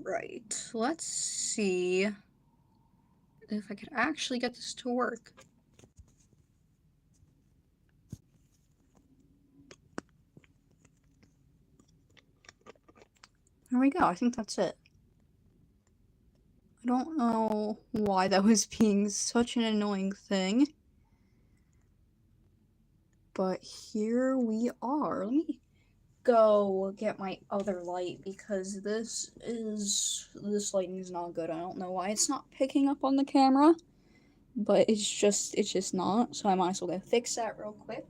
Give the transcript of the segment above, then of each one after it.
Right, let's see if I could actually get this to work. There we go, I think that's it. I don't know why that was being such an annoying thing. But here we are. Let me go get my other light because this lighting is not good. I don't know why it's not picking up on the camera, but it's just not. So I might as well go fix that real quick.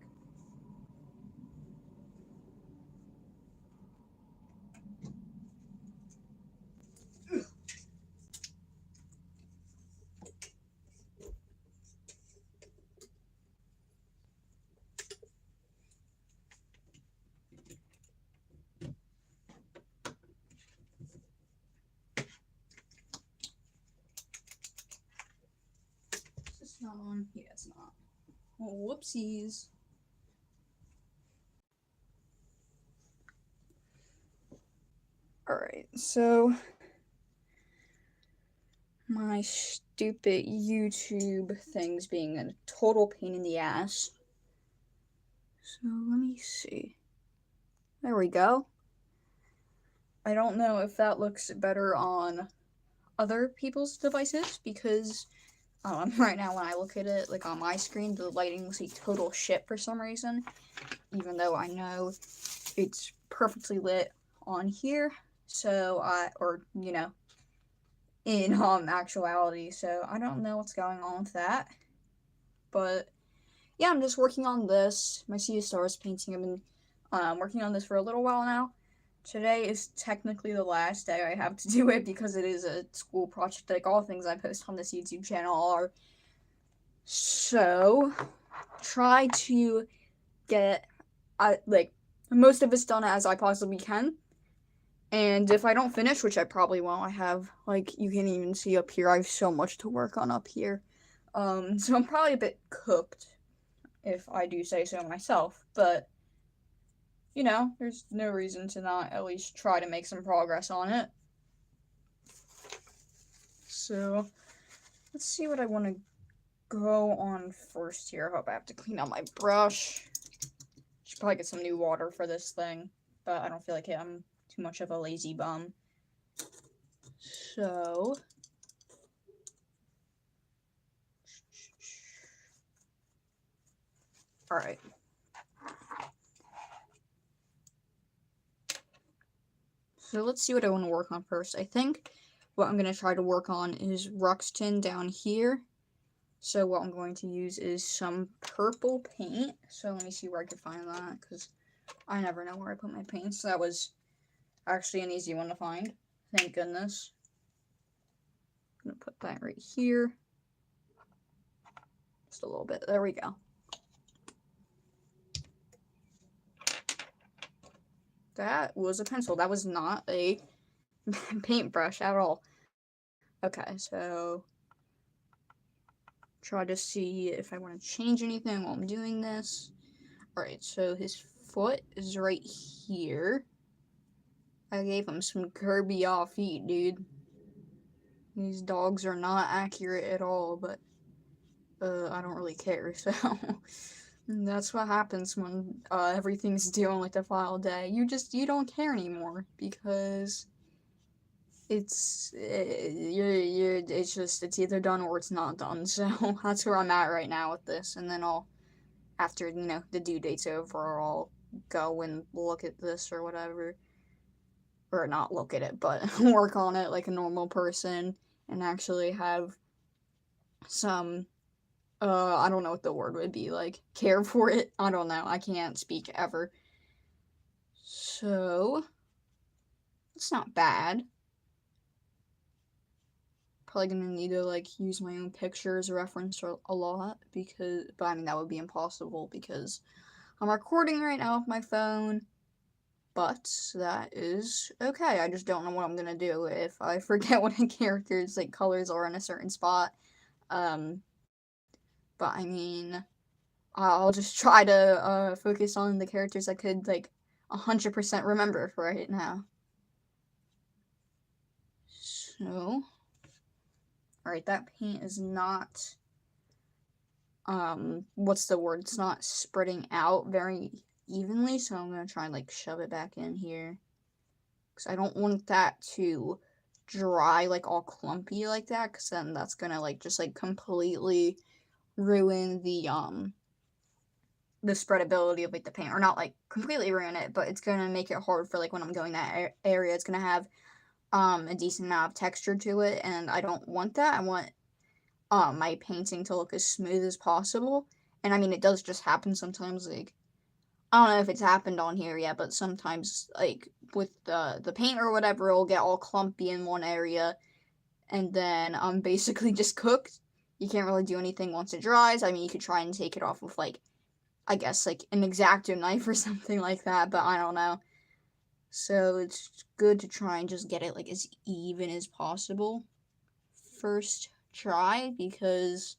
Is this not on? Yeah, it's not. Oh, whoopsies. Alright, so my stupid YouTube thing's being a total pain in the ass. So let me see. There we go. I don't know if that looks better on other people's devices because right now when I look at it, like on my screen, the lighting looks like total shit for some reason, even though I know it's perfectly lit on here. So in actuality, so I don't know what's going on with that. But yeah, I'm just working on this. My Sea of Stars painting. I've been working on this for a little while now. Today is technically the last day I have to do it because it is a school project. Like all things I post on this YouTube channel are. So, try to get like most of it's done as I possibly can. And if I don't finish, which I probably won't, I have like you can even see up here. I have so much to work on up here. So I'm probably a bit cooked if I do say so myself, but there's no reason to not at least try to make some progress on it. So, let's see what I want to go on first here. I hope I have to clean out my brush. Should probably get some new water for this thing, but I don't feel like it. I'm too much of a lazy bum. So, alright. So let's see what I want to work on first. I think what I'm going to try to work on is Ruxton down here. So what I'm going to use is some purple paint. So let me see where I can find that, because I never know where I put my paints. So that was actually an easy one to find. Thank goodness. I'm going to put that right here. Just a little bit. There we go. That was a pencil. That was not a paintbrush at all. Okay, so try to see if I want to change anything while I'm doing this. Alright, so his foot is right here. I gave him some Kirby off feet, dude. These dogs are not accurate at all, but I don't really care, so that's what happens when everything's dealing with the file day. You don't care anymore because it's it's either done or it's not done. So that's where I'm at right now with this, and then after the due date's over, I'll go and look at this or whatever, or not look at it, but work on it like a normal person and actually have some I don't know what the word would be, like care for it. I don't know. I can't speak ever. So it's not bad. Probably gonna need to like use my own pictures reference a lot but I mean that would be impossible because I'm recording right now with my phone. But that is okay. I just don't know what I'm gonna do if I forget what a character's like colors are in a certain spot. But I mean, I'll just try to focus on the characters I could like 100% remember for right now. So, alright, that paint is not, what's the word? It's not spreading out very evenly, so I'm gonna try and, like, shove it back in here. Because I don't want that to dry, like, all clumpy like that, because then that's gonna, like, just, like, completely ruin the spreadability of, like, the paint. Or not, like, completely ruin it, but it's gonna make it hard for, like, when I'm going that area. It's gonna have a decent amount of texture to it, and I don't want that. I want my painting to look as smooth as possible. And I mean, it does just happen sometimes. Like, I don't know if it's happened on here yet, but sometimes, like, with the paint or whatever, it'll get all clumpy in one area, and then basically just cooked. You can't really do anything once it dries. I mean, you could try and take it off with, like, I guess, like, an X-Acto knife or something like that, but I don't know. So it's good to try and just get it, like, as even as possible first try, because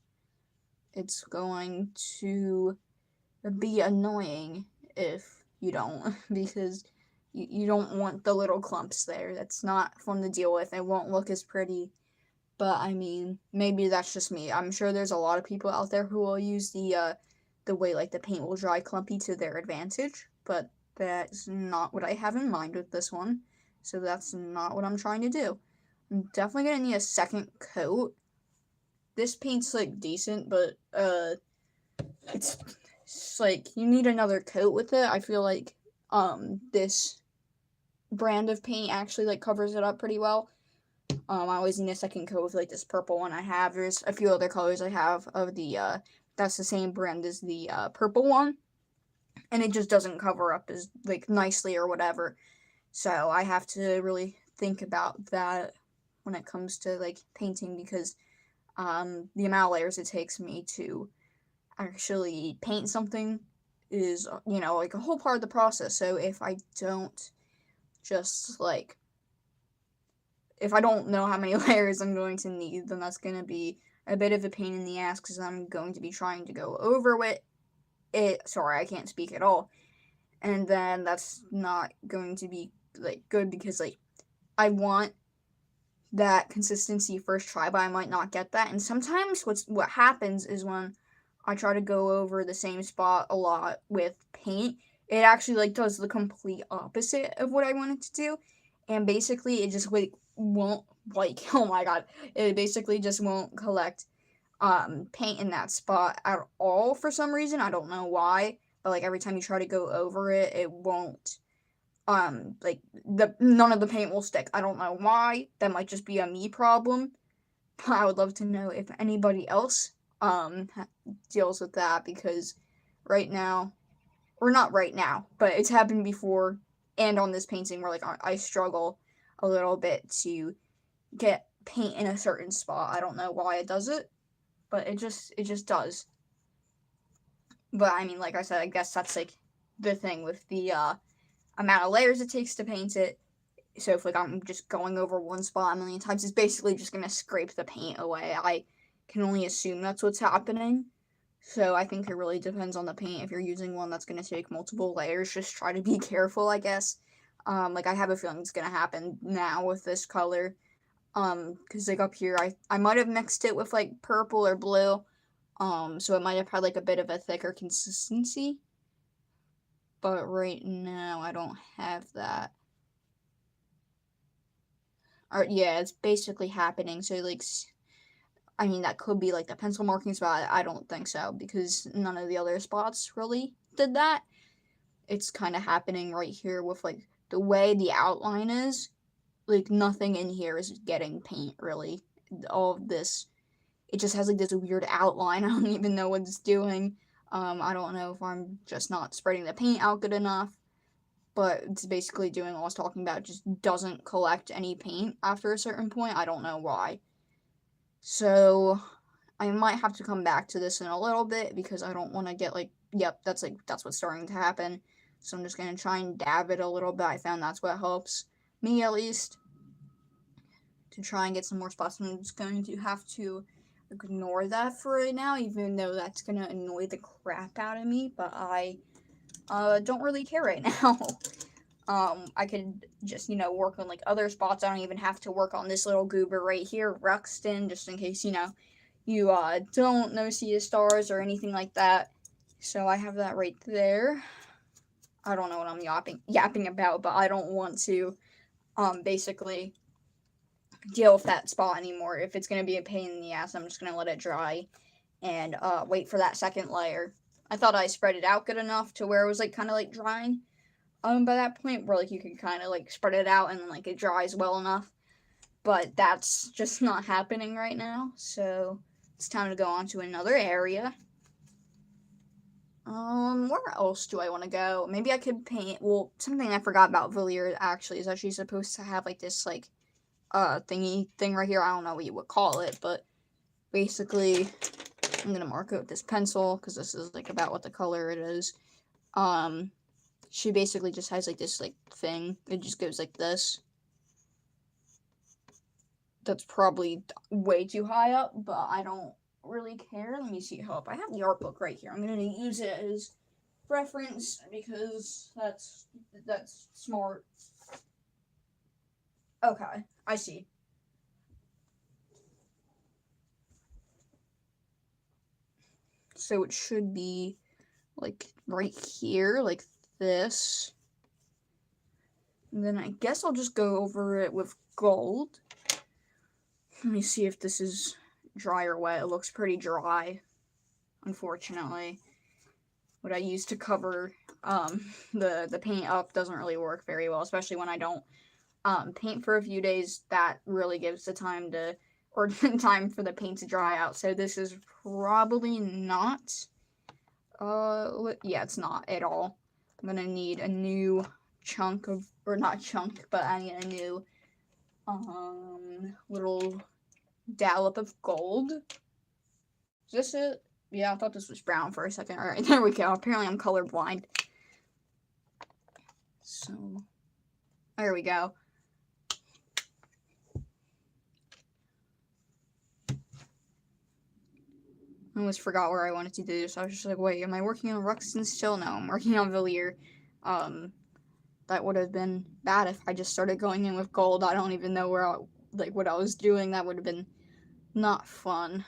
it's going to be annoying if you don't, because you don't want the little clumps there. That's not fun to deal with. It won't look as pretty. But I mean, maybe that's just me. I'm sure there's a lot of people out there who will use the way, like, the paint will dry clumpy to their advantage, but that's not what I have in mind with this one. So that's not what I'm trying to do. I'm definitely gonna need a second coat. This paint's, like, decent, but it's like you need another coat with it. I feel like this brand of paint actually, like, covers it up pretty well. I always need a second coat with, like, this purple one I have. There's a few other colors I have of the that's the same brand as the purple one, and it just doesn't cover up as, like, nicely or whatever. So I have to really think about that when it comes to, like, painting, because the amount of layers it takes me to actually paint something is, you know, like, a whole part of the process. So if I don't just, like, if I don't know how many layers I'm going to need, then that's going to be a bit of a pain in the ass, because I'm going to be trying to go over it. Sorry, I can't speak at all. And then that's not going to be, like, good, because, like, I want that consistency first try, but I might not get that. And sometimes what happens is when I try to go over the same spot a lot with paint, it actually, like, does the complete opposite of what I wanted to do. And basically it just, like, won't, like, oh my god, it basically just won't collect paint in that spot at all for some reason. I don't know why, but, like, every time you try to go over it, it won't, like, none of the paint will stick. I don't know why. That might just be a me problem. But I would love to know if anybody else deals with that, because right now, or not right now, but it's happened before, and on this painting where, like, I struggle a little bit to get paint in a certain spot. I don't know why it does it, but it just does. But I mean, like I said, I guess that's, like, the thing with the amount of layers it takes to paint it. So if, like, I'm just going over one spot a million times, it's basically just gonna scrape the paint away. I can only assume that's what's happening. So I think it really depends on the paint. If you're using one that's gonna take multiple layers, just try to be careful, I guess. Like, I have a feeling it's gonna happen now with this color. Because, like, up here, I might have mixed it with, like, purple or blue. So it might have had, like, a bit of a thicker consistency. But right now, I don't have that. Or, yeah, it's basically happening. So, like, I mean, that could be, like, the pencil marking spot. I don't think so, because none of the other spots really did that. It's kind of happening right here with, like, the way the outline is. Like, nothing in here is getting paint, really. All of this, it just has, like, this weird outline. I don't even know what it's doing. I don't know if I'm just not spreading the paint out good enough, but it's basically doing what I was talking about. It just doesn't collect any paint after a certain point. I don't know why. So I might have to come back to this in a little bit, because I don't want to get, like, yep, that's what's starting to happen. So I'm just going to try and dab it a little bit. I found that's what helps me, at least, to try and get some more spots. I'm just going to have to ignore that for right now, even though that's going to annoy the crap out of me, but I don't really care right now. I could just, work on like other spots. I don't even have to work on this little goober right here, Ruxton, just in case, you don't know see his stars or anything like that. So I have that right there. I don't know what I'm yapping about, but I don't want to basically deal with that spot anymore. If it's gonna be a pain in the ass, I'm just gonna let it dry and wait for that second layer. I thought I spread it out good enough to where it was like kind of like drying by that point, where like you can kind of like spread it out and then like it dries well enough. But that's just not happening right now, so it's time to go on to another area. Where else do I want to go? Maybe I could paint. Well, something I forgot about Villiers actually is that she's supposed to have like this like thingy thing right here. I don't know what you would call it, but basically I'm gonna mark it with this pencil because this is like about what the color it is. She basically just has like this like thing. It just goes like this. That's probably way too high up, but I don't really care. Let me see how up. I have the art book right here. I'm gonna use it as reference because that's smart. Okay, I see. So it should be like right here, like this. And then I guess I'll just go over it with gold. Let me see if this is dry or wet. It looks pretty dry, unfortunately. What I use to cover the paint up doesn't really work very well, especially when I don't paint for a few days. That really gives the time to, or time for the paint to dry out. So this is probably not, yeah, it's not at all. I'm gonna need a new chunk of, or not chunk, but I need a new, little dollop of gold. Is this it? Yeah, I thought this was brown for a second. Alright, there we go. Apparently I'm colorblind. So, there we go. I almost forgot where I wanted to do this. I was just like, wait, am I working on Ruxton still? No, I'm working on Villiers. That would have been bad if I just started going in with gold. I don't even know what I was doing. That would have been not fun.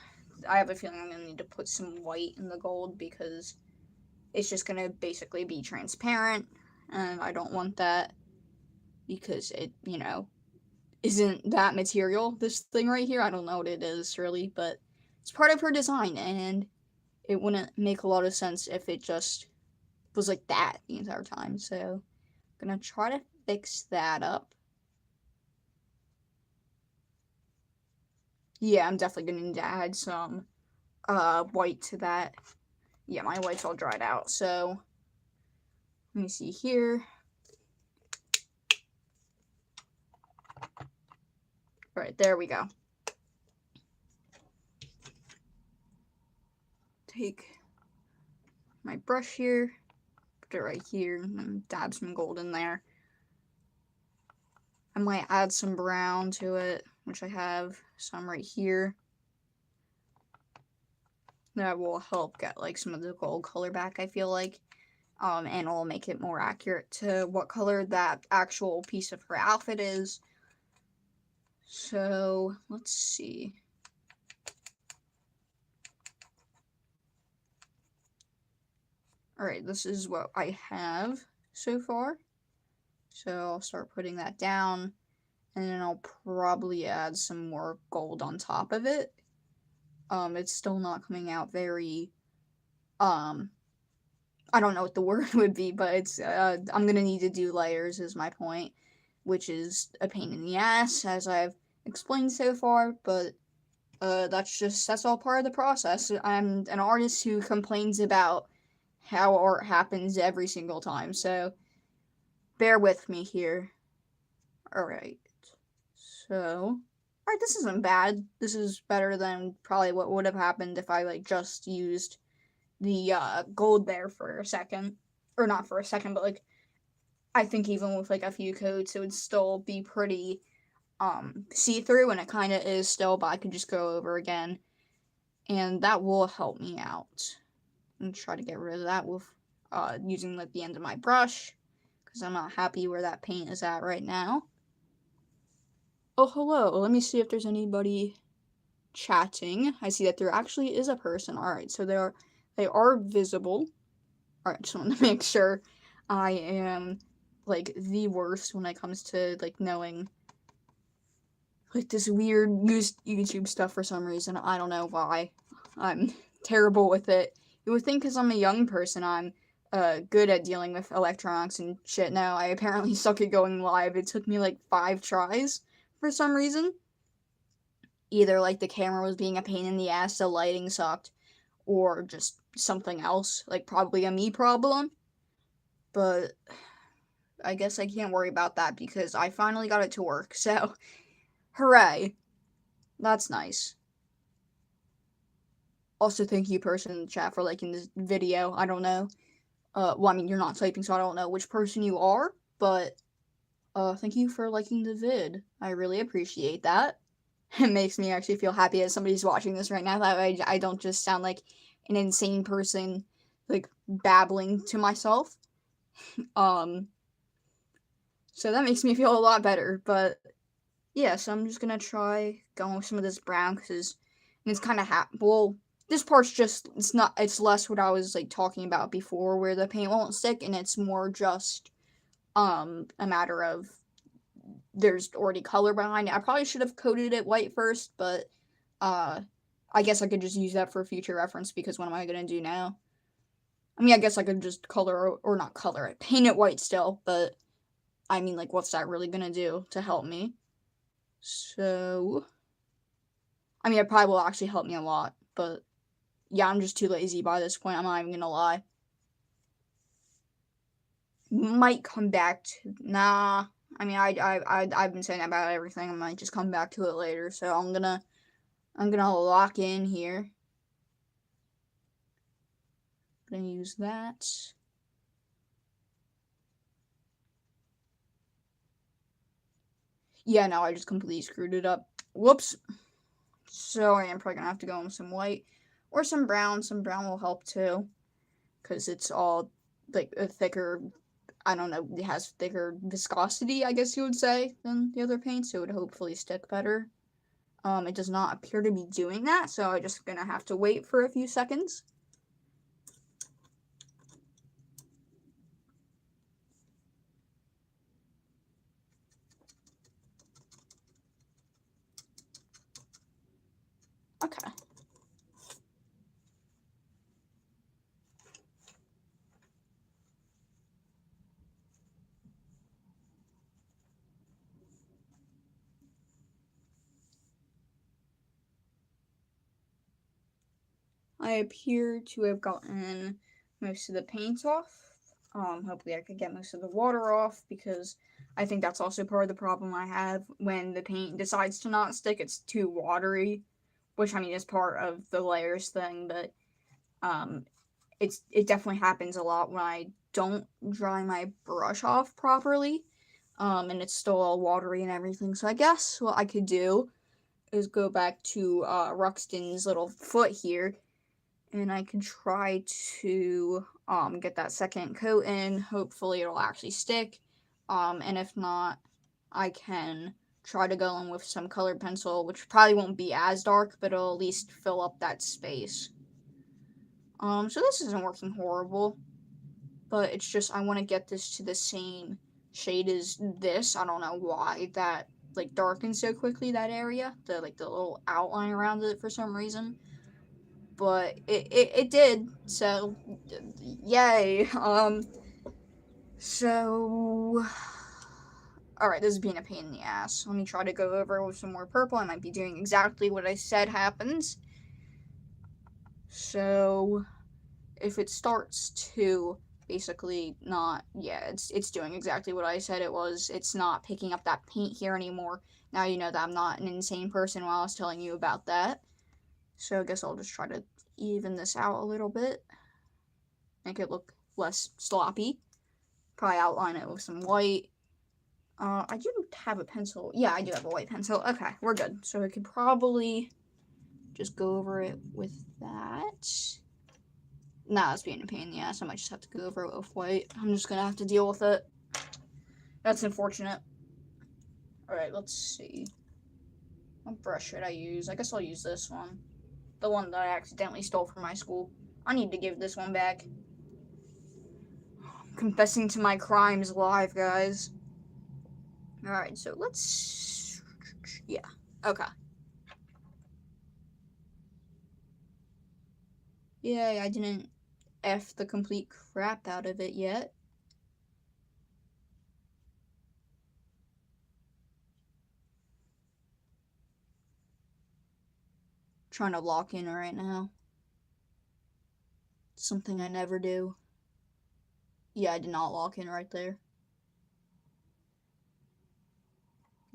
I have a feeling I'm going to need to put some white in the gold because it's just going to basically be transparent. And I don't want that because it, isn't that material, this thing right here. I don't know what it is really, but it's part of her design and it wouldn't make a lot of sense if it just was like that the entire time. So I'm gonna try to fix that up. Yeah, I'm definitely gonna need to add some white to that. Yeah, my white's all dried out, so let me see here. Alright, there we go. Take my brush here, put it right here, and dab some gold in there. I might add some brown to it, which I have some right here. That will help get like some of the gold color back, I feel like. And it'll make it more accurate to what color that actual piece of her outfit is. So, let's see. Alright, this is what I have so far. So I'll start putting that down, and then I'll probably add some more gold on top of it. It's still not coming out very, I don't know what the word would be, but it's, I'm gonna need to do layers is my point, which is a pain in the ass, as I've explained so far, but, that's all part of the process. I'm an artist who complains about how art happens every single time, so bear with me here. Alright, so, alright, this isn't bad. This is better than probably what would have happened if I, like, just used the, gold there for a second. Or not for a second, but, like, I think even with, like, a few coats, it would still be pretty, see-through, and it kind of is still, but I could just go over again. And that will help me out. And try to get rid of that with, using, like, the end of my brush. because I'm not happy where that paint is at right now. Oh, hello. Let me see if there's anybody chatting. I see that there actually is a person. Alright, so they are visible. Alright, just want to make sure. I am, like, the worst when it comes to, like, knowing, like, this weird YouTube stuff for some reason. I don't know why. I'm terrible with it. You would think because I'm a young person, I'm good at dealing with electronics and shit. No, I apparently suck at going live. It took me, like, 5 tries for some reason. Either, like, the camera was being a pain in the ass, the lighting sucked, or just something else. Like, probably a me problem. But I guess I can't worry about that because I finally got it to work, so hooray. That's nice. Also, thank you, person in the chat, for liking this video. I don't know. Well, I mean, you're not typing, so I don't know which person you are, but, thank you for liking the vid. I really appreciate that. It makes me actually feel happy that somebody's watching this right now. That way I don't just sound like an insane person, like, babbling to myself. So that makes me feel a lot better, but yeah, so I'm just gonna try going with some of this brown, because it's kind of well, this part's just, it's less what I was, like, talking about before, where the paint won't stick, and it's more just, a matter of, there's already color behind it. I probably should have coated it white first, but, I guess I could just use that for future reference, because what am I gonna do now? I mean, I guess I could just color, or not color it, paint it white still, but, I mean, like, what's that really gonna do to help me? So, I mean, it probably will actually help me a lot, but, yeah, I'm just too lazy by this point, I'm not even gonna lie. Might come back to, nah, I mean, I've been saying about everything, I might just come back to it later, so I'm gonna lock in here. Gonna use that. Yeah, no, I just completely screwed it up. Whoops. So I am probably gonna have to go in with some white or some brown. Some brown will help too, because it's all, like, a thicker, I don't know, it has thicker viscosity, I guess you would say, than the other paint, so it would hopefully stick better. It does not appear to be doing that, so I'm just gonna have to wait for a few seconds. Okay. I appear to have gotten most of the paint off. Hopefully I could get most of the water off, because I think that's also part of the problem I have when the paint decides to not stick. It's too watery, which, I mean, is part of the layers thing, but it definitely happens a lot when I don't dry my brush off properly, and it's still all watery and everything. So I guess what I could do is go back to Ruxton's little foot here, and I can try to get that second coat in. Hopefully it'll actually stick, and if not, I can try to go in with some colored pencil, which probably won't be as dark, but it'll at least fill up that space. So this isn't working horrible, but it's just, I want to get this to the same shade as this. I don't know why that, like, darkens so quickly, that area, the little outline around it for some reason. But it did, so yay. So, alright, this is being a pain in the ass. Let me try to go over with some more purple. I might be doing exactly what I said happens. So, if it starts to basically not, yeah, it's doing exactly what I said it was. It's not picking up that paint here anymore. Now you know that I'm not an insane person while I was telling you about that. So I guess I'll just try to even this out a little bit. Make it look less sloppy. Probably outline it with some white. I do have a pencil. Yeah, I do have a white pencil. Okay, we're good. So I could probably just go over it with that. Nah, it's being a pain in the ass. I might just have to go over it with white. I'm just gonna have to deal with it. That's unfortunate. Alright, let's see. What brush should I use? I guess I'll use this one. The one that I accidentally stole from my school. I need to give this one back. Confessing to my crimes live, guys. Alright, so let's... Yeah, okay. Yay, I didn't F the complete crap out of it yet. Trying to lock in right now. Something I never do. Yeah, I did not lock in right there.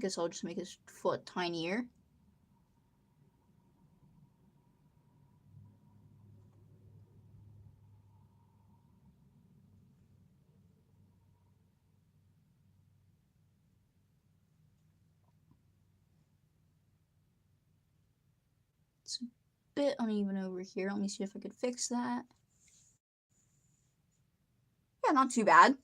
Guess I'll just make his foot tinier. It's a bit uneven over here. Let me see if I could fix that. Yeah, not too bad.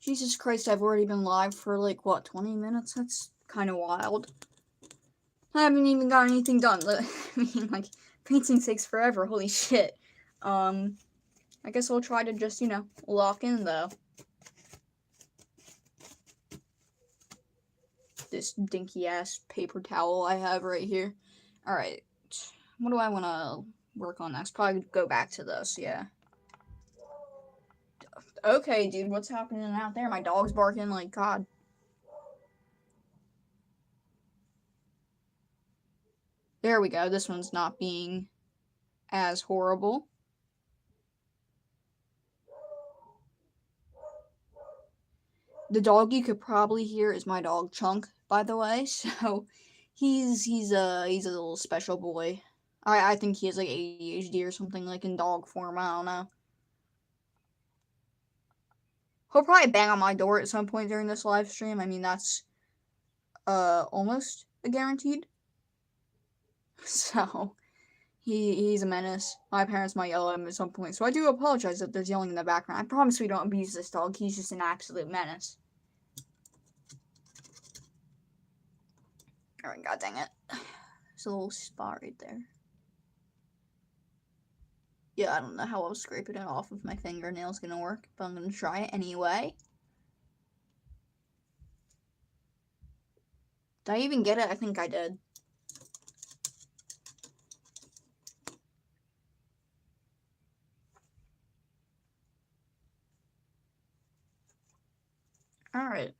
Jesus Christ, I've already been live for like, what, 20 minutes? That's kind of wild. I haven't even got anything done. I mean, like, painting takes forever. Holy shit. I guess I'll try to just, lock in, though. This dinky-ass paper towel I have right here. Alright. What do I want to work on next? Probably go back to this, yeah. Okay, dude, what's happening out there? My dog's barking like God. There we go. This one's not being as horrible. The dog you could probably hear is my dog Chunk, by the way. So he's a little special boy. I think he has like ADHD or something, like in dog form. I don't know. He'll probably bang on my door at some point during this live stream. I mean, that's almost a guaranteed. So he's a menace. My parents might yell at him at some point, so I do apologize if there's yelling in the background. I promise we don't abuse this dog. He's just an absolute menace. Alright, god dang it. There's a little spot right there. Yeah, I don't know how I'll scraping it off with my fingernails gonna work, but I'm gonna try it anyway. Did I even get it? I think I did. Alright.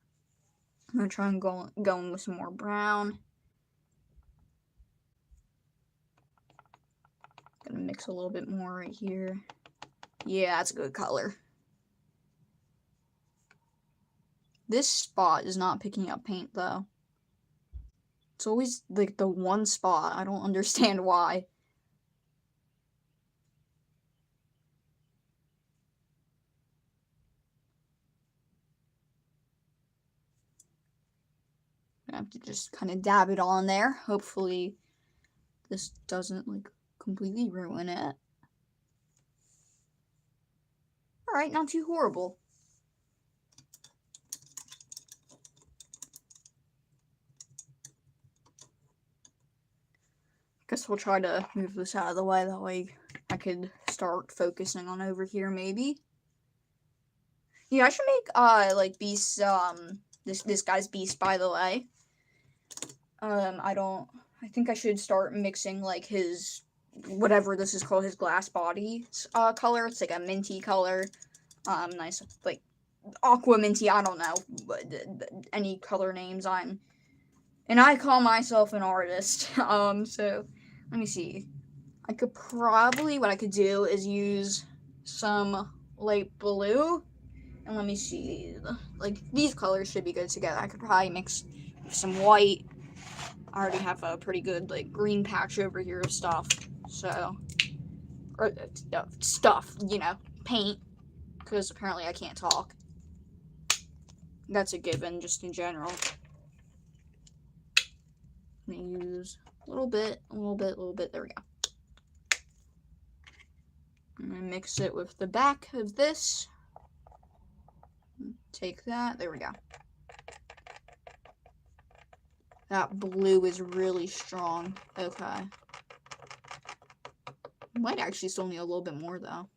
I'm gonna try and go with some more brown. Gonna mix a little bit more right here. Yeah, that's a good color. This spot is not picking up paint though. It's always like the one spot. I don't understand why. I have to just kind of dab it on there. Hopefully this doesn't like completely ruin it. Alright, not too horrible. Guess we'll try to move this out of the way, that way I could start focusing on over here maybe. Yeah, I should make like Beast this guy's Beast, by the way. I think I should start mixing like his whatever this is called, his glass body color. It's like a minty color. Nice like aqua minty, I don't know, but any color names. And I call myself an artist. So let me see. I could probably, what I could do is use some light blue, and let me see, like these colors should be good together. I could probably mix some white. I already have a pretty good like green patch over here of stuff, so, or stuff, paint, because apparently I can't talk. That's a given, just in general. I'm gonna use a little bit, there we go. I'm gonna mix it with the back of this. take that. There we go. That blue is really strong. Okay. Might actually still need a little bit more, though.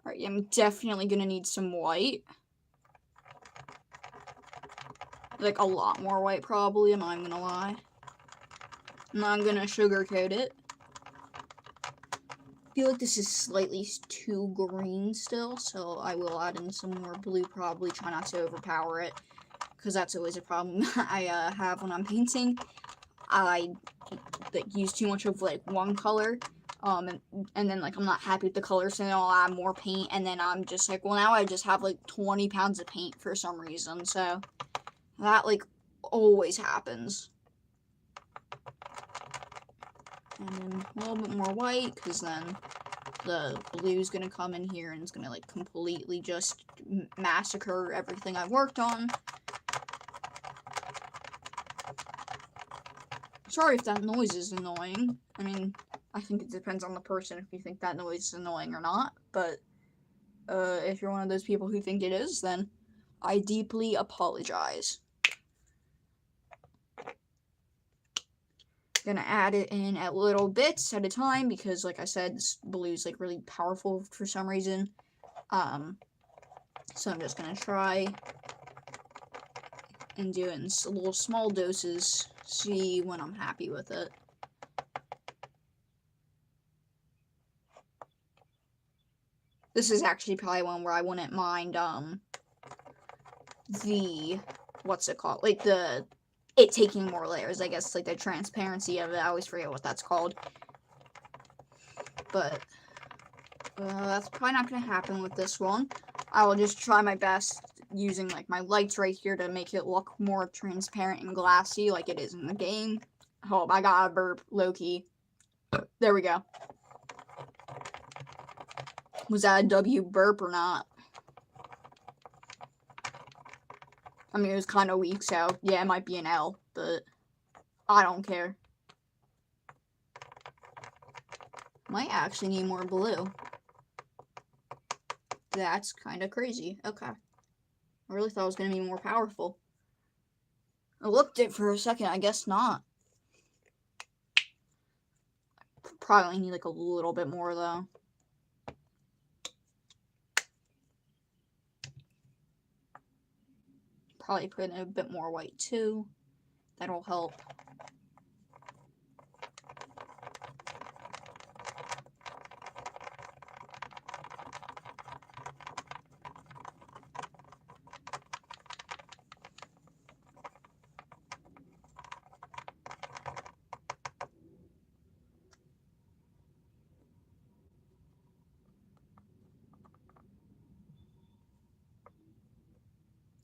Alright, I'm definitely gonna need some white. Like, a lot more white, probably. I'm not gonna lie. I'm not gonna sugarcoat it. I feel like this is slightly too green still, so I will add in some more blue, probably. Try not to overpower it, because that's always a problem I have when I'm painting. I use too much of like one color, and then like I'm not happy with the color, so then I'll add more paint, and then I'm just like, well, now I just have like 20 pounds of paint for some reason, so that like always happens. And then a little bit more white, because then the blue's gonna come in here and it's gonna like completely just massacre everything I've worked on. Sorry if that noise is annoying. I mean, I think it depends on the person if you think that noise is annoying or not, but if you're one of those people who think it is, then I deeply apologize. Gonna add it in at little bits at a time because, like I said, this blue's like really powerful for some reason. So I'm just gonna try and do it in little small doses, see when I'm happy with it. This is actually probably one where I wouldn't mind, what's it called? Like, it taking more layers, I guess, like the transparency of it. I always forget what that's called. But, that's probably not gonna happen with this one. I will just try my best using, like, my lights right here to make it look more transparent and glassy like it is in the game. Oh, I got a burp, low-key. There we go. Was that a W burp or not? I mean, it was kind of weak, so yeah, it might be an L, but I don't care. Might actually need more blue. That's kind of crazy. Okay. I really thought it was going to be more powerful. I looked it for a second. I guess not. Probably need like a little bit more, though. Probably put in a bit more white, too. That'll help.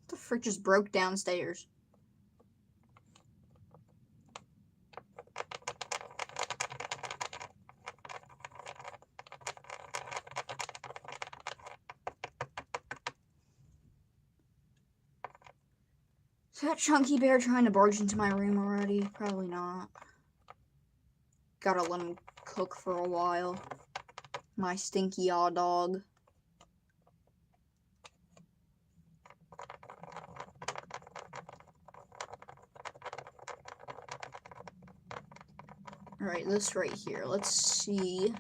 The frick just broke downstairs? Is that Chunky Bear trying to barge into my room already? Probably not. Gotta let him cook for a while. My stinky dog. Alright, this right here. Let's see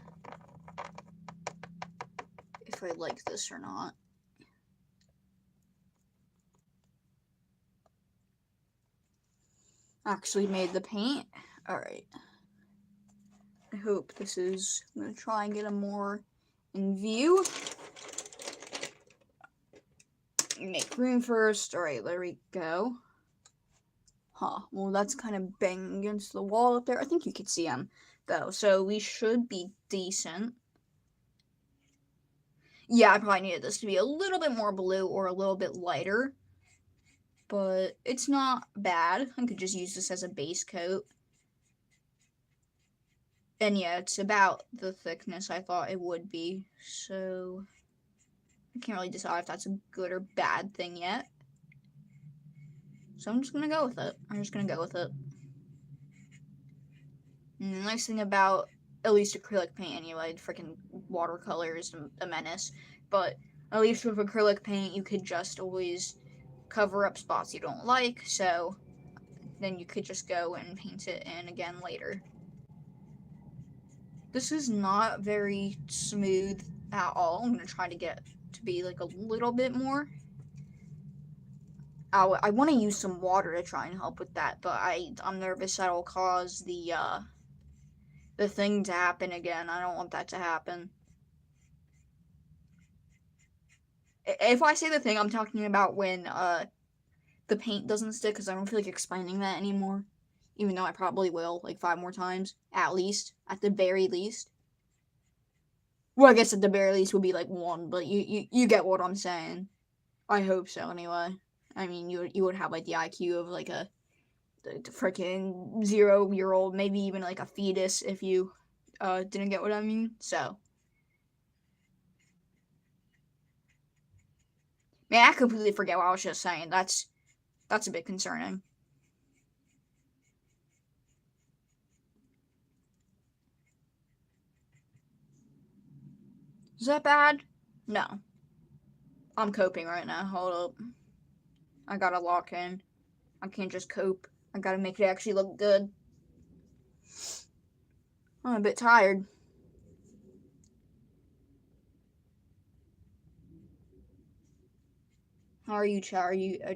if I like this or not. Actually made the paint. Alright. I hope this is... I'm gonna try and get him more in view. Make room first. Alright, there we go. Huh. Well, that's kind of banging against the wall up there. I think you could see him, though. So we should be decent. Yeah, I probably needed this to be a little bit more blue or a little bit lighter. But it's not bad. I could just use this as a base coat. And yeah, it's about the thickness I thought it would be. So I can't really decide if that's a good or bad thing yet. So I'm just gonna go with it. And the nice thing about at least acrylic paint anyway, freaking watercolor is a menace, but at least with acrylic paint you could just always cover up spots you don't like, so then you could just go and paint it in again later. This is not very smooth at all. I'm gonna try to get to be like a little bit more. I want to use some water to try and help with that, but I'm nervous that'll cause the thing to happen again. I don't want that to happen. If I say the thing, I'm talking about when the paint doesn't stick, because I don't feel like explaining that anymore. Even though I probably will, like 5 more times, at least, at the very least. Well, I guess at the very least would be like 1, but you get what I'm saying. I hope so, anyway. I mean, you would have like the IQ of like a freaking 0-year-old, maybe even like a fetus if you didn't get what I mean. So, man, I completely forget what I was just saying. That's a bit concerning. Is that bad? No. I'm coping right now. Hold up. I gotta lock in. I can't just cope. I gotta make it actually look good. I'm a bit tired. How are you, chat?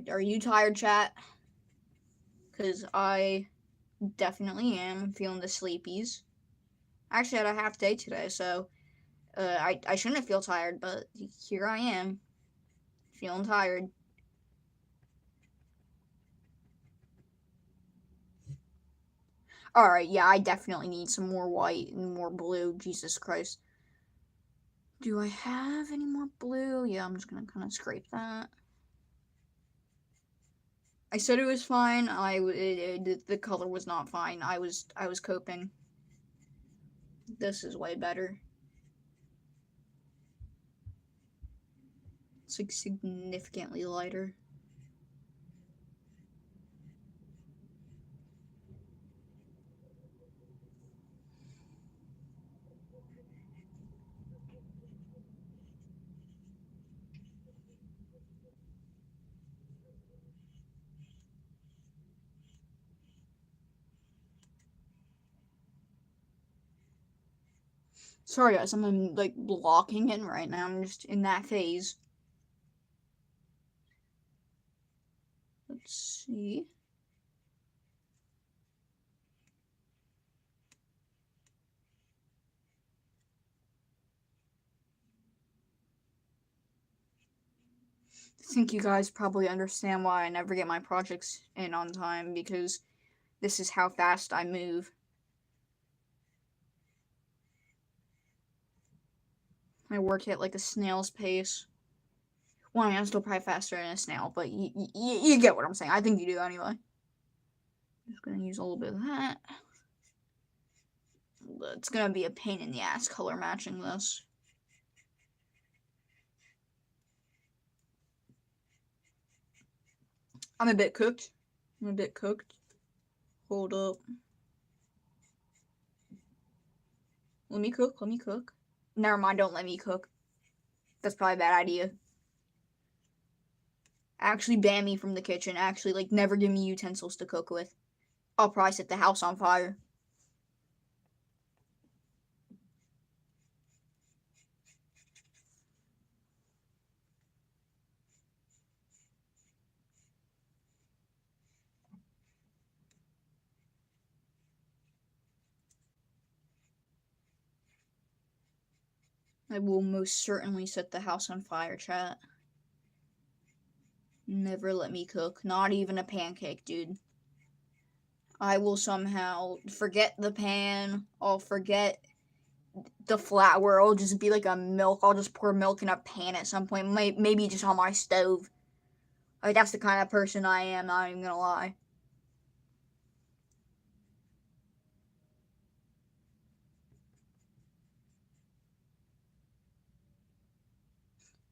Are you tired, chat? Because I definitely am. I'm feeling the sleepies. I actually had a half day today, so I shouldn't feel tired, but here I am, feeling tired. Alright, yeah, I definitely need some more white and more blue. Jesus Christ. Do I have any more blue? Yeah, I'm just gonna kind of scrape that. I said it was fine. The color was not fine. I was coping. This is way better. It's like significantly lighter. Sorry guys, I'm like blocking in right now. I'm just in that phase. Let's see. I think you guys probably understand why I never get my projects in on time, because this is how fast I move. I work at like a snail's pace. Well, I mean, I'm still probably faster than a snail, but you get what I'm saying. I think you do anyway. Just gonna use a little bit of that. It's gonna be a pain in the ass color matching this. I'm a bit cooked. Hold up. Let me cook. Never mind, don't let me cook. That's probably a bad idea. Actually ban me from the kitchen. Actually, like, never give me utensils to cook with. I'll probably set the house on fire. I will most certainly set the house on fire, chat. Never let me cook. Not even a pancake, dude. I will somehow forget the pan. I'll forget the flour. It'll just be like a milk. I'll just pour milk in a pan at some point. Maybe just on my stove. Like, that's the kind of person I am, not even gonna lie.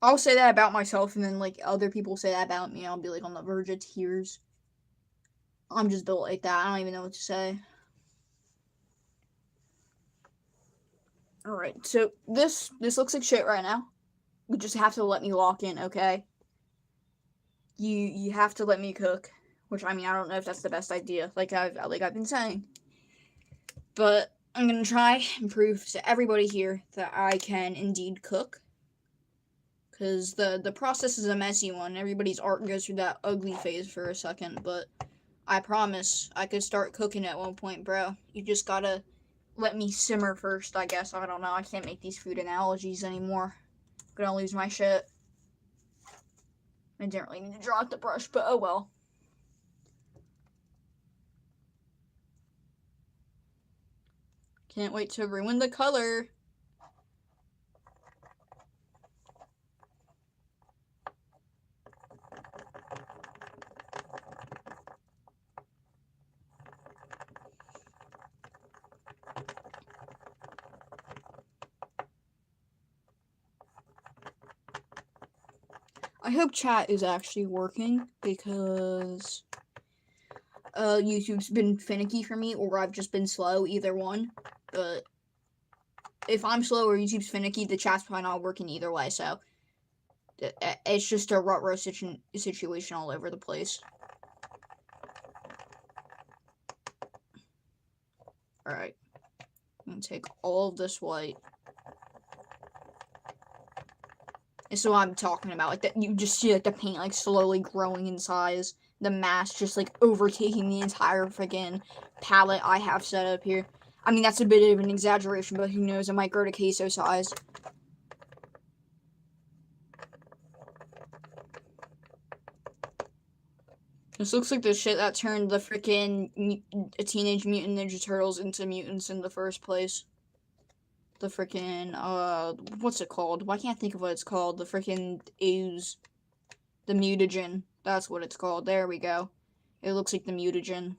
I'll say that about myself, and then, like, other people say that about me. I'll be, like, on the verge of tears. I'm just built like that. I don't even know what to say. Alright, so this looks like shit right now. You just have to let me lock in, okay? You have to let me cook. Which, I mean, I don't know if that's the best idea, like I've been saying. But I'm gonna try and prove to everybody here that I can indeed cook. Because the process is a messy one. Everybody's art goes through that ugly phase for a second, but I promise I could start cooking at one point, bro. You just gotta let me simmer first, I guess. I don't know. I can't make these food analogies anymore. I'm gonna lose my shit. I didn't really need to draw out the brush, but oh well. Can't wait to ruin the color. I hope chat is actually working because YouTube's been finicky for me, or I've just been slow, either one. But if I'm slow or YouTube's finicky, the chat's probably not working either way, so it's just a rut-row situation all over the place. Alright. I'm gonna take all of this white. This is what I'm talking about. Like that, you just see like the paint like slowly growing in size. The mass just like overtaking the entire freaking palette I have set up here. I mean, that's a bit of an exaggeration, but who knows? It might grow to queso size. This looks like the shit that turned the freaking Teenage Mutant Ninja Turtles into mutants in the first place. The freaking, what's it called? Why can't I think of what it's called? The freaking ooze. The mutagen. That's what it's called. There we go. It looks like the mutagen.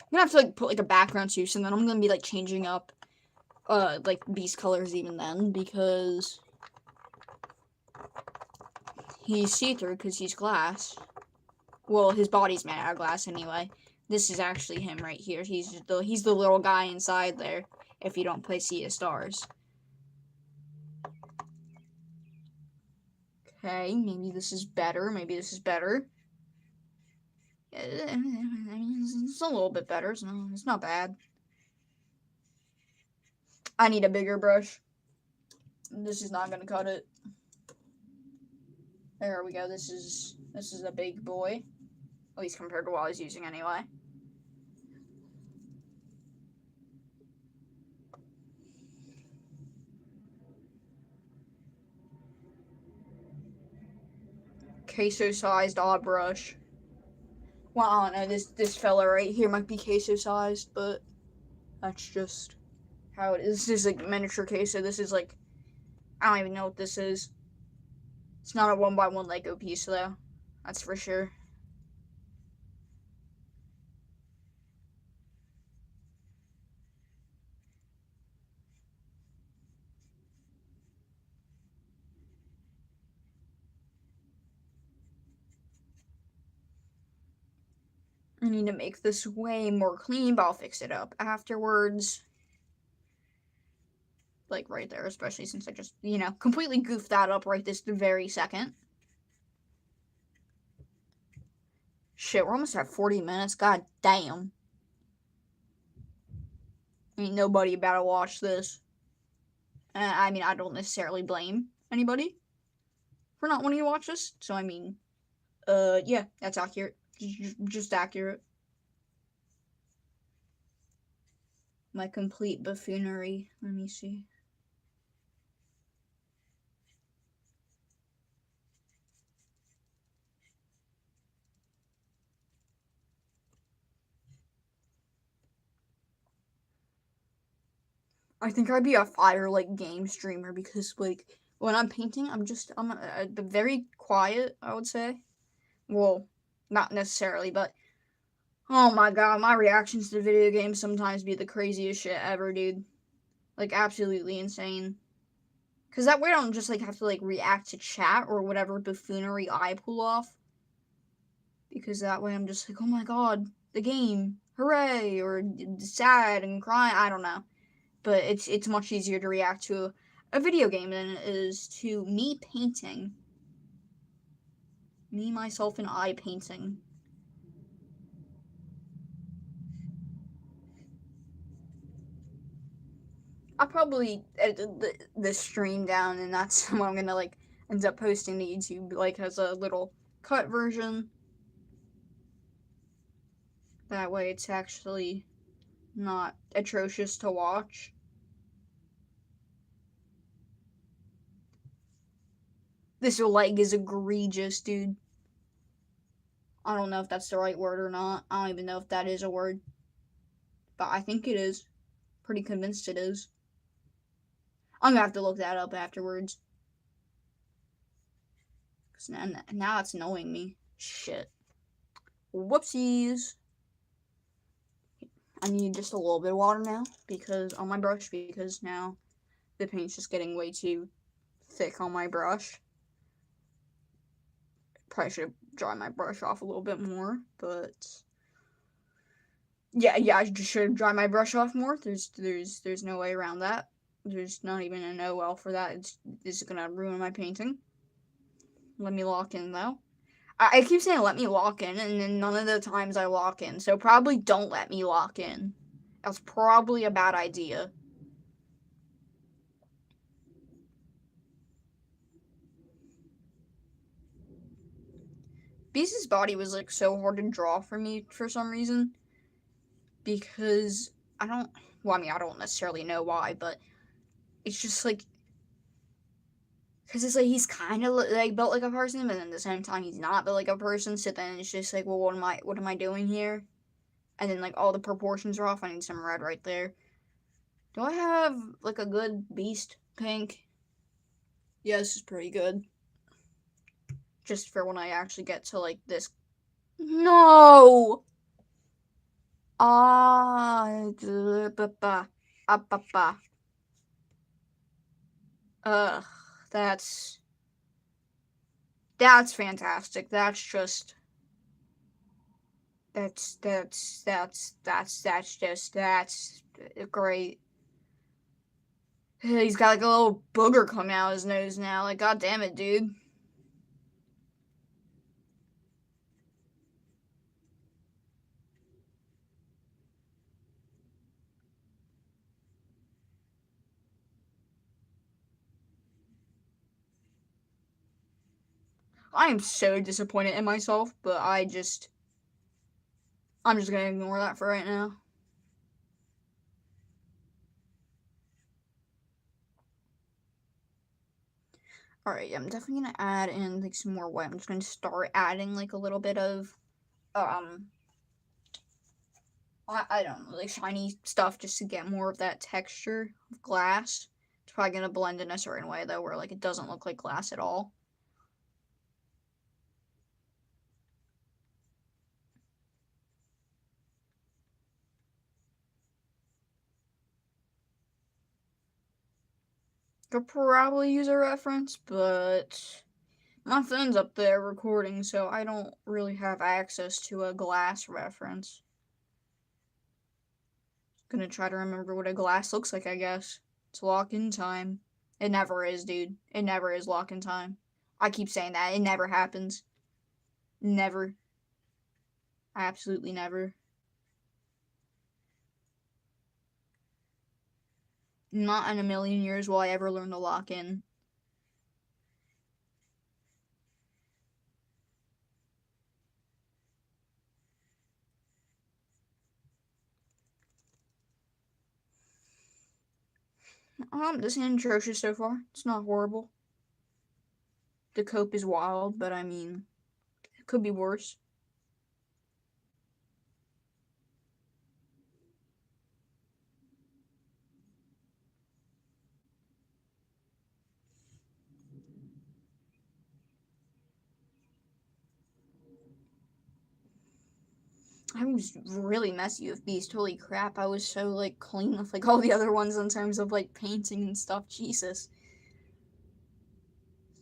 I'm gonna have to, like, put, like, a background too, so then I'm gonna be, like, changing up, like, these colors even then, because he's see-through, because he's glass. Well, his body's made out of glass anyway. This is actually him right here. He's the little guy inside there, if you don't play Sea of Stars. Okay, maybe this is better. Maybe this is better. It's a little bit better. It's not bad. I need a bigger brush. This is not gonna cut it. There we go. This is a big boy. At least compared to what I was using anyway. Queso-sized odd brush. Well, I don't know. This fella right here might be queso-sized, but that's just how it is. This is like miniature queso. This is like, I don't even know what this is. It's not a 1x1 Lego piece though. That's for sure. I need to make this way more clean, but I'll fix it up afterwards. Like right there, especially since I just, you know, completely goofed that up right this very second. Shit, we're almost at 40 minutes. God damn. Ain't nobody about to watch this. I mean, I don't necessarily blame anybody for not wanting to watch this. So, I mean, yeah, that's accurate. Just accurate. My complete buffoonery. Let me see. I think I'd be a fire like game streamer because like when I'm painting, I'm very quiet. I would say, well, not necessarily, but oh my god, my reactions to video games sometimes be the craziest shit ever, dude. Like absolutely insane. Because that way I don't just, like, have to, like, react to chat or whatever buffoonery I pull off. Because that way I'm just like, oh my god, the game, hooray, or sad and crying, I don't know. But it's much easier to react to a video game than it is to me painting. Me, myself, and I painting. I'll probably edit the stream down, and that's what I'm gonna, like, end up posting to YouTube, like, as a little cut version. That way it's actually not atrocious to watch. This leg is egregious, dude. I don't know if that's the right word or not. I don't even know if that is a word. But I think it is. Pretty convinced it is. I'm gonna have to look that up afterwards. Cause now it's annoying me. Shit. Whoopsies. I need just a little bit of water now because on my brush because now the paint's just getting way too thick on my brush. Probably should have dried my brush off a little bit more, but yeah, I just should have dried my brush off more. There's no way around that. There's not even a no well for that. It's gonna ruin my painting. Let me lock in though. I keep saying let me lock in, and then none of the times I lock in. So probably don't let me lock in. That's probably a bad idea. Beast's body was like so hard to draw for me for some reason. Because I don't necessarily know why, but it's just like because it's like he's kind of like built like a person, but then at the same time he's not built like a person. So then it's just like, well, what am I doing here? And then like all the proportions are off. I need some red right there. Do I have like a good beast pink? Yeah, this is pretty good. Just for when I actually get to like this. No. Ugh, that's fantastic. That's just that's great. He's got like a little booger coming out of his nose now. Like, god damn it, dude. I am so disappointed in myself, but I'm just gonna ignore that for right now. Alright, I'm definitely gonna add in like some more white. I'm just gonna start adding like a little bit of I don't know, like shiny stuff just to get more of that texture of glass. It's probably gonna blend in a certain way though, where like it doesn't look like glass at all. Could probably use a reference, but my phone's up there recording, so I don't really have access to a glass reference. Gonna try to remember what a glass looks like, I guess. It's lock-in time. It never is, dude. It never is lock-in time. I keep saying that. It never happens. Never. Absolutely never. Not in a million years will I ever learn to lock in. This is atrocious so far. It's not horrible. The cope is wild, but I mean, it could be worse. I was really messy with Beast. Holy crap, I was so like clean with like all the other ones in terms of like painting and stuff. Jesus.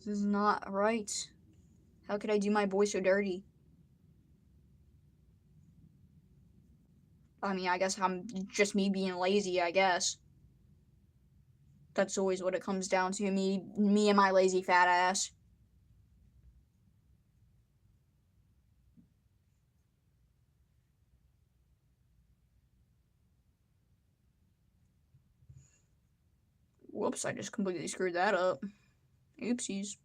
This is not right. How could I do my boy so dirty? I mean, I guess I'm just me being lazy, I guess. That's always what it comes down to, me and my lazy fat ass. Whoops, I just completely screwed that up. Oopsies.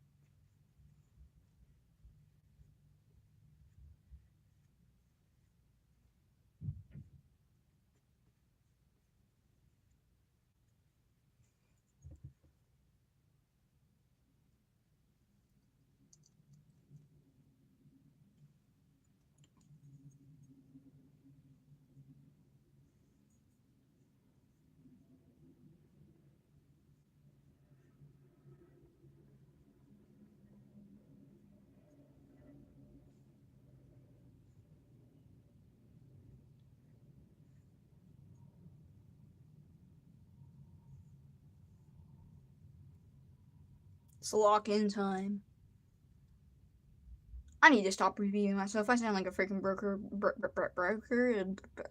It's lock-in time. I need to stop repeating myself. I sound like a freaking broker. Broker?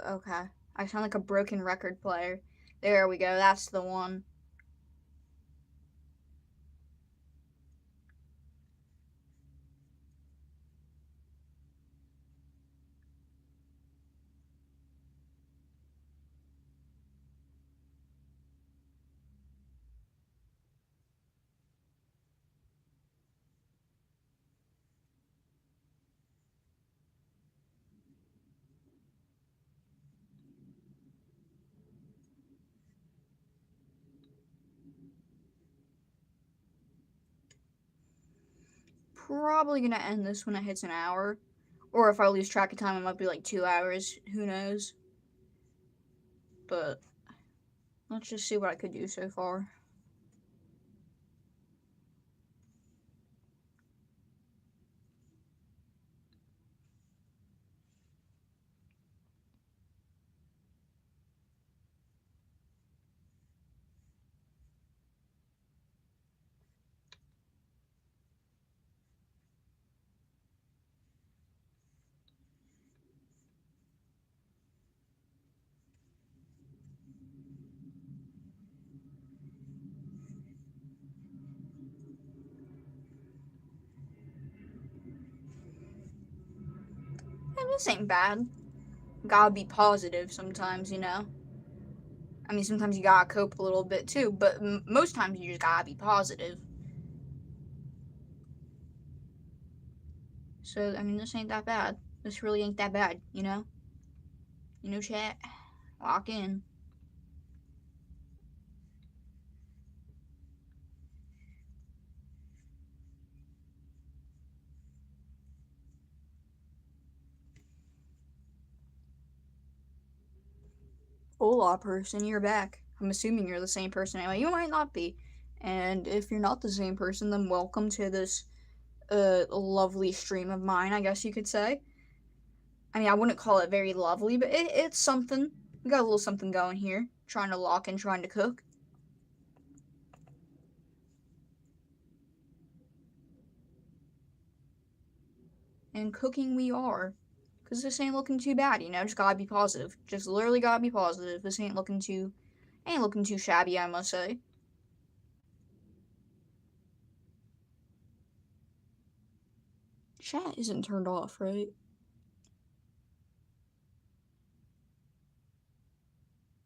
Okay. I sound like a broken record player. There we go. That's the one. Probably gonna end this when it hits an hour. Or if I lose track of time, it might be like 2 hours. Who knows? But let's just see what I could do so far. And this ain't bad. Gotta be positive sometimes, you know? I mean, sometimes you gotta cope a little bit too, but most times you just gotta be positive. So, I mean, this ain't that bad. This really ain't that bad, you know? You know, chat? Lock in. Hola, person, you're back. I'm assuming you're the same person anyway. You might not be. And if you're not the same person, then welcome to this lovely stream of mine, I guess you could say. I mean, I wouldn't call it very lovely, but it's something. We got a little something going here. Trying to lock in, trying to cook. And cooking we are. Because this ain't looking too bad, you know? Just gotta be positive. Just literally gotta be positive. This ain't looking too shabby, I must say. Chat isn't turned off, right?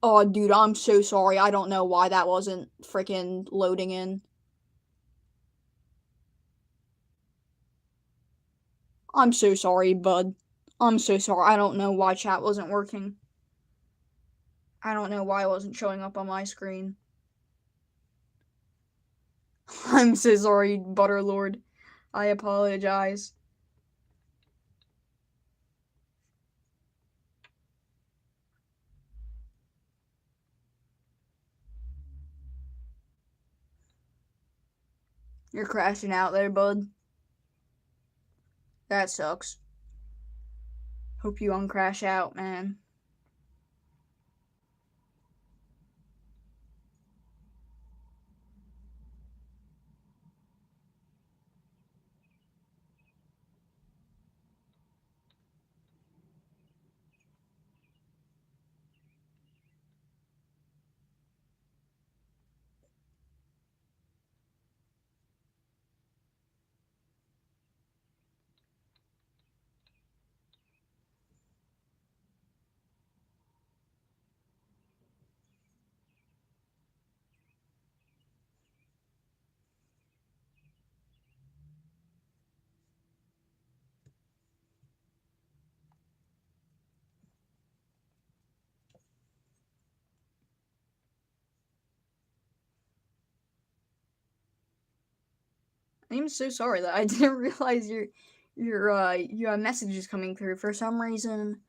Oh, dude, I'm so sorry. I don't know why that wasn't freaking loading in. I'm so sorry, bud. I'm so sorry. I don't know why chat wasn't working. I don't know why it wasn't showing up on my screen. I'm so sorry, Butterlord. I apologize. You're crashing out there, bud. That sucks. Hope you uncrash out, man. I'm so sorry that I didn't realize your messages coming through. For some reason,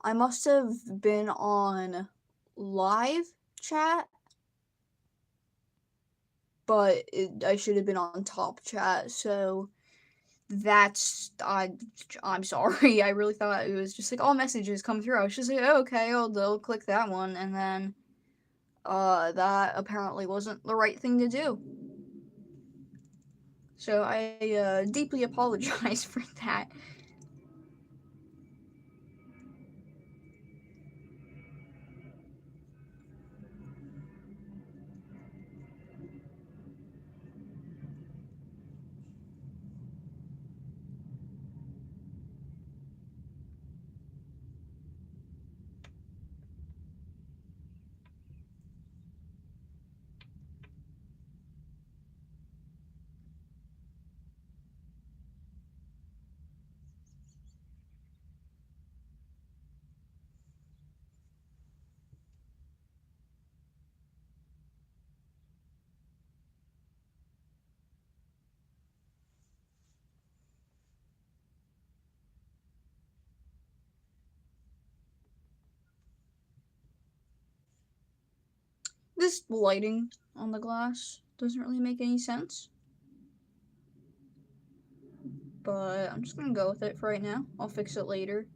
I must have been on live chat, but I should have been on top chat. So that's I'm sorry. I really thought it was just like all messages come through. I was just like, oh, okay, I'll click that one, and then that apparently wasn't the right thing to do. So I deeply apologize for that. This lighting on the glass doesn't really make any sense, but I'm just gonna go with it for right now. I'll fix it later.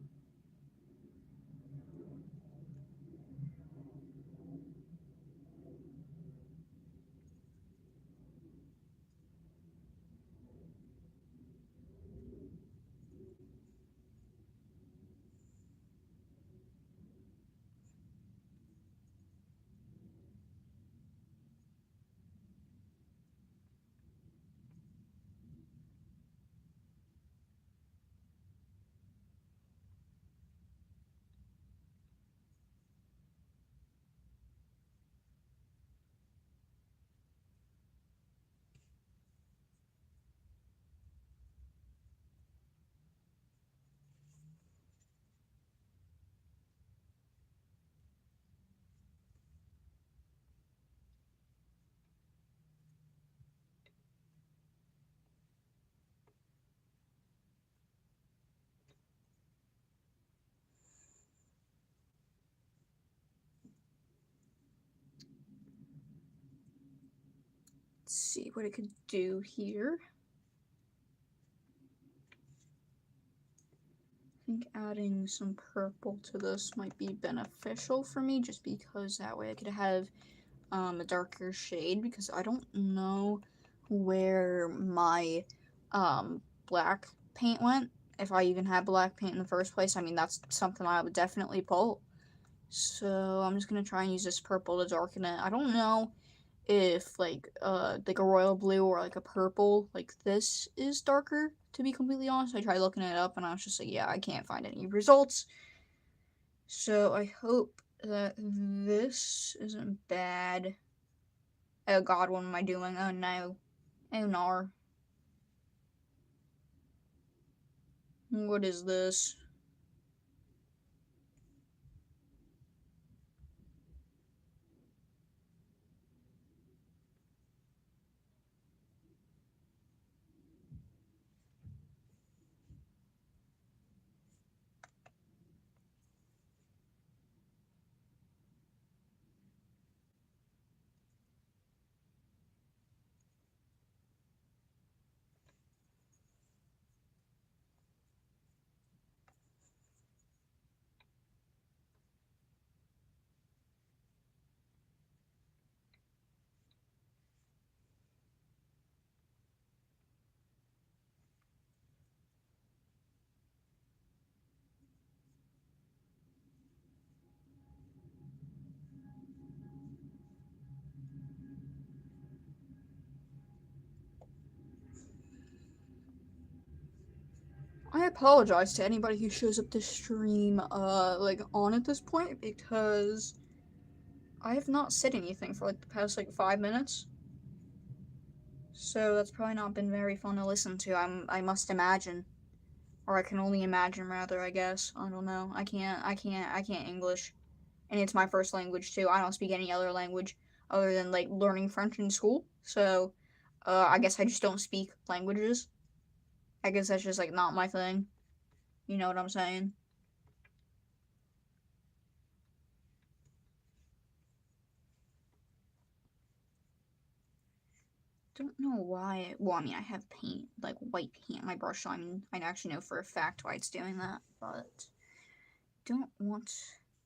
Let's see what I could do here. I think adding some purple to this might be beneficial for me, just because that way I could have a darker shade, because I don't know where my black paint went. If I even had black paint in the first place, I mean, that's something I would definitely pull. So I'm just gonna try and use this purple to darken it. I don't know if like a royal blue or like a purple like this is darker, to be completely honest. I tried looking it up and I was just like, yeah, I can't find any results. So I hope that this isn't bad. Oh god, what am I doing? Oh no. Oh no. What is this? I apologize to anybody who shows up to stream like on at this point, because I have not said anything for like the past like 5 minutes. So that's probably not been very fun to listen to. I must imagine, or I can only imagine rather. I guess I don't know. I can't English, and it's my first language too. I don't speak any other language other than like learning French in school. So I guess I just don't speak languages. I guess that's just like not my thing. You know what I'm saying? Don't know why. Well, I mean, I have paint, like white paint on my brush, so I actually know for a fact why it's doing that, but don't want.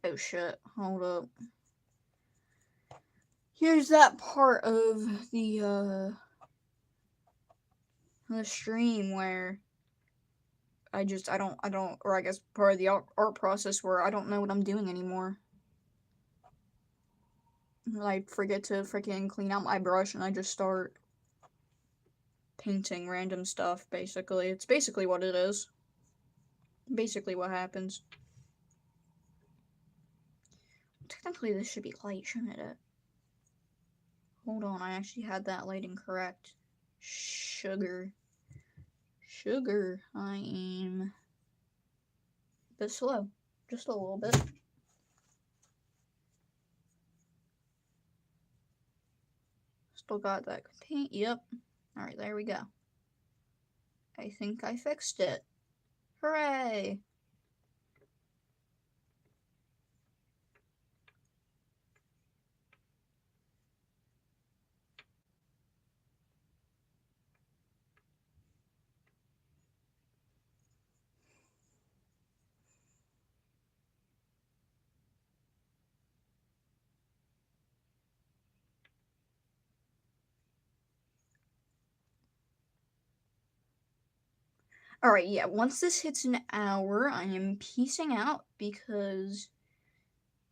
Oh shit! Hold up. Here's that part of the stream where I don't, or I guess part of the art process where I don't know what I'm doing anymore. I forget to freaking clean out my brush and I just start painting random stuff, basically. It's basically what it is. Basically what happens. Technically this should be light, shouldn't it? Hold on, I actually had that lighting correct. Sugar. Sugar. I am a bit slow. Just a little bit. Still got that paint. Yep. Alright, there we go. I think I fixed it. Hooray! Alright, yeah, once this hits an hour, I am peacing out because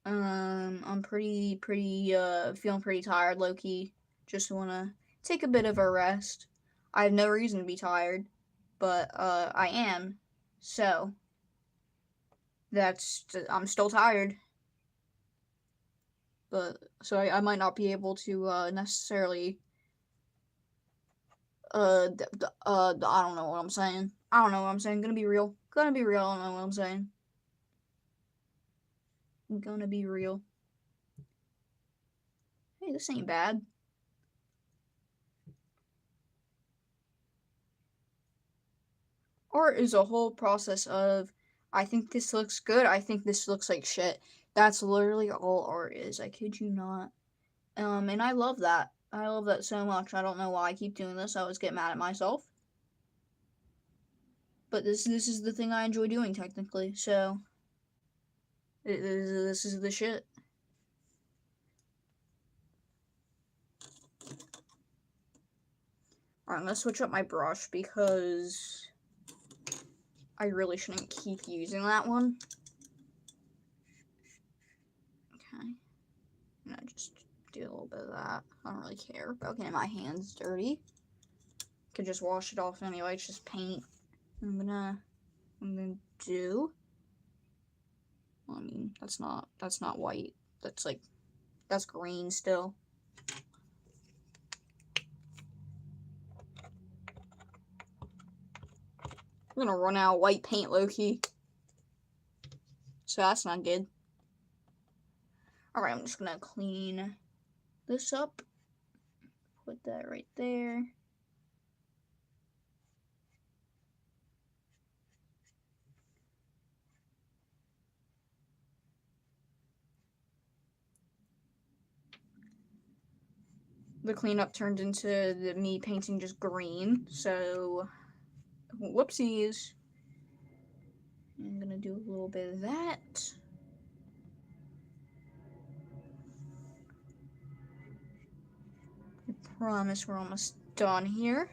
I'm pretty feeling pretty tired, low-key. Just wanna take a bit of a rest. I have no reason to be tired, but I am. So I'm still tired. But so I might not be able to necessarily I don't know what I'm saying. I don't know what I'm saying. Gonna be real. Gonna be real. I don't know what I'm saying. I'm gonna be real. Hey, this ain't bad. Art is a whole process of, I think this looks good, I think this looks like shit. That's literally all art is. I kid you not. And I love that. I love that so much. I don't know why I keep doing this. I always get mad at myself. But this is the thing I enjoy doing technically. So this is the shit. Alright, I'm gonna switch up my brush because I really shouldn't keep using that one. Okay. I'm gonna just do a little bit of that. I don't really care about getting my hands dirty. Could just wash it off anyway. It's just paint. I'm gonna do. Well, I mean, that's not white. That's green still. I'm gonna run out of white paint, low-key. So that's not good. Alright, I'm just gonna clean this up. Put that right there. The cleanup turned into me painting just green, so whoopsies. I'm gonna do a little bit of that. I promise we're almost done here.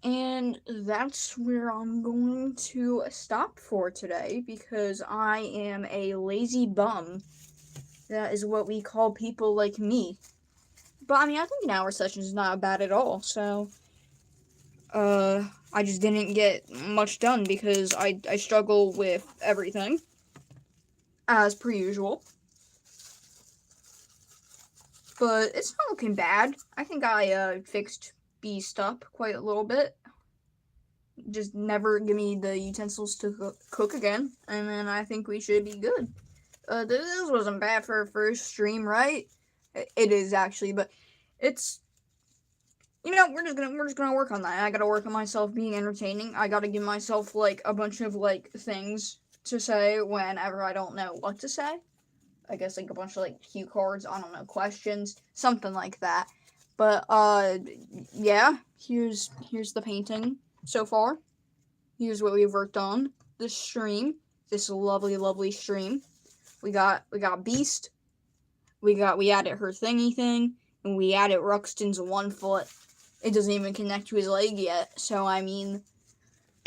And that's where I'm going to stop for today because I am a lazy bum. That is what we call people like me. But I mean, I think an hour session is not bad at all. So I just didn't get much done because I struggle with everything, as per usual. But it's not looking bad. I think I fixed Beast up quite a little bit. Just never give me the utensils to cook again, and then I think we should be good. This wasn't bad for a first stream, right? It is actually, but it's, we're just gonna work on that. I gotta work on myself being entertaining. I gotta give myself like a bunch of like things to say whenever I don't know what to say. I guess like a bunch of like cue cards, I don't know, questions, something like that. But yeah, here's the painting so far. Here's what we've worked on this stream, this lovely stream. We got Beast. We added her thingy thing, and we added Ruxton's 1 foot. It doesn't even connect to his leg yet. So I mean,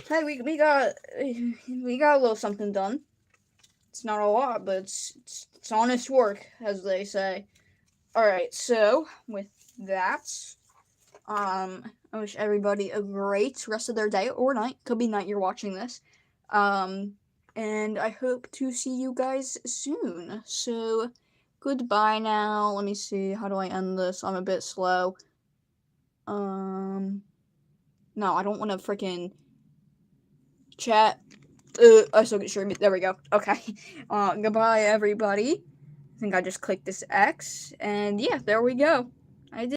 hey, we got a little something done. It's not a lot, but it's honest work, as they say. All right, so with that, I wish everybody a great rest of their day or night. Could be night you're watching this. And I hope to see you guys soon. So, goodbye now. Let me see. How do I end this? I'm a bit slow. No, I don't want to freaking chat. I still get sure. There we go. Okay. Goodbye, everybody. I think I just clicked this X. And yeah, there we go. I did.